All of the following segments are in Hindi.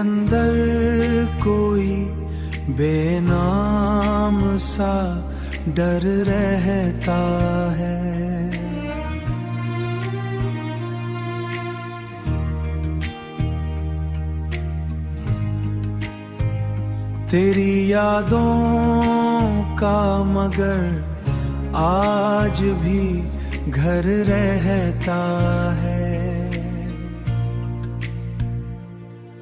अंदर कोई बेनाम सा डर रहता है। तेरी यादों का मगर आज भी घर रहता है।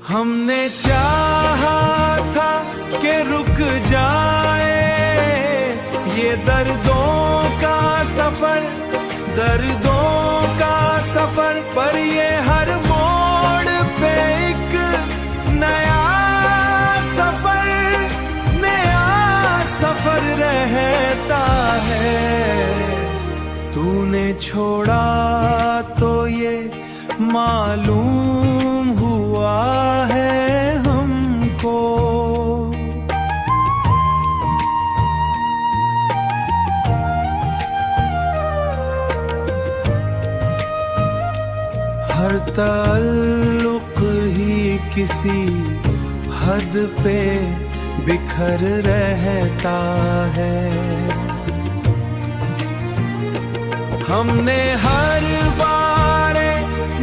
हमने चाहा था कि रुक जाए ये दर्दों का सफर, पर ये हर मोड़ पे एक नया सफर रहता है। तूने छोड़ा तो ये मालूम हुआ है हमको, हर ताल्लुक ही किसी हद पे बिखर रहता है। हमने हर बार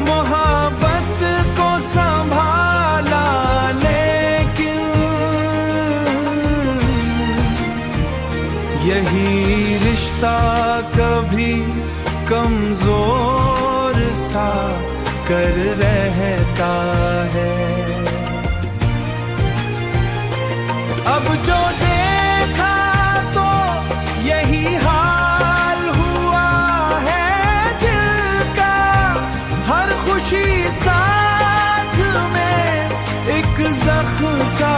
मोहब्बत को संभाला, लेकिन यही रिश्ता कभी कमजोर सा कर रहता है। अब जो देखा तो यही हाल हुआ है दिल का, हर खुशी साथ में एक जख्म सा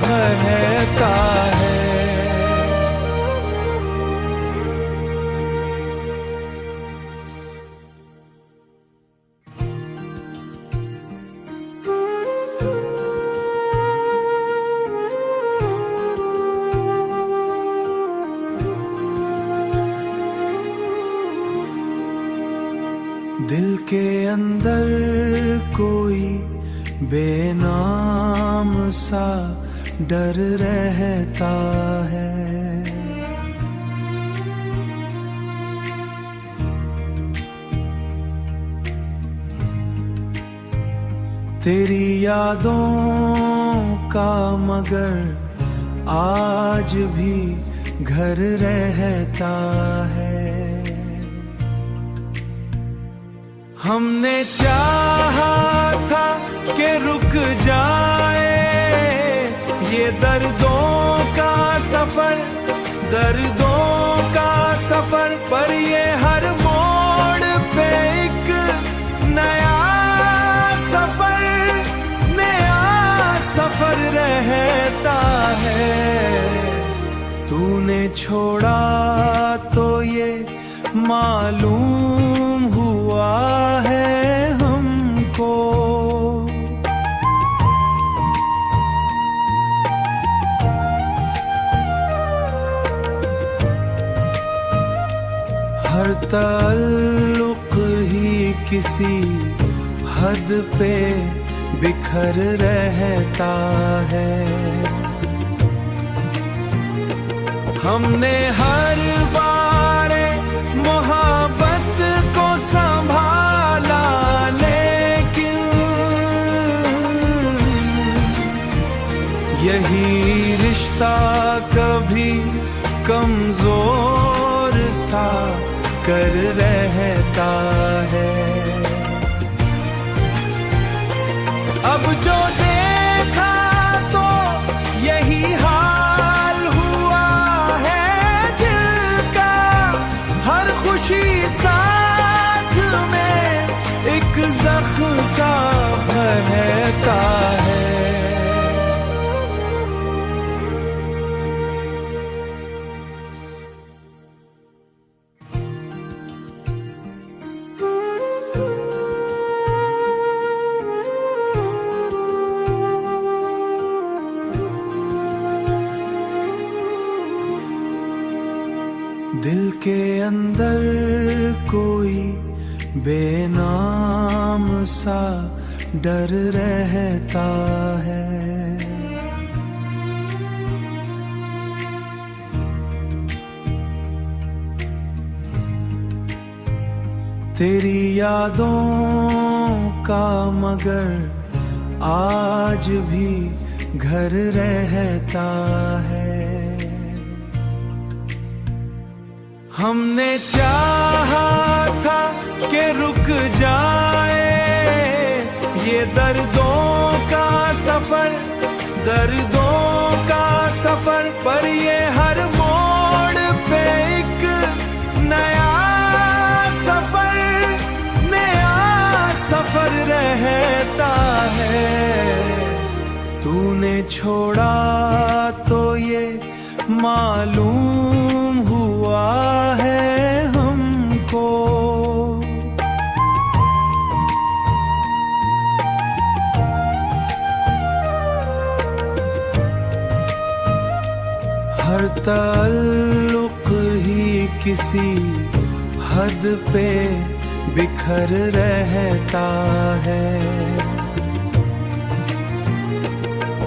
बहता है। दिल के अंदर कोई बेनाम सा डर रहता है। तेरी यादों का मगर आज भी घर रहता है। हमने चाहा था कि रुक जाए ये दर्दों का सफर, पर ये हर मोड़ पे एक नया सफर रहता है। तूने छोड़ा तो ये मालूम हुआ है हमको, हर ताल्लुक ही किसी हद पे बिखर रहता है। हमने हर बार मोहब्बत को संभाला, लेकिन यही रिश्ता कभी कमजोर सा कर रहता है। अब जो देखा तो यही हाल हुआ है दिल का, हर खुशी साथ में एक जख्म सा बहता है। दिल के अंदर कोई बेनाम सा डर रहता है। तेरी यादों का मगर आज भी घर रहता है। हमने चाहा था कि रुक जाए ये दर्दों का सफर, पर ये हर मोड़ पे एक नया सफर रहता है। तूने छोड़ा तो ये मालूम हुआ है हमको, हर ताल्लुक ही किसी हद पे बिखर रहता है।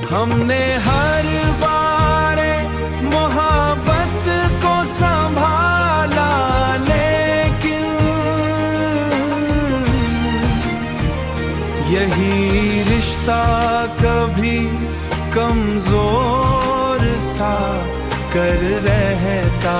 हमने हर बार मोहब्बत को संभाला, लेकिन यही रिश्ता कभी कमजोर सा कर रहता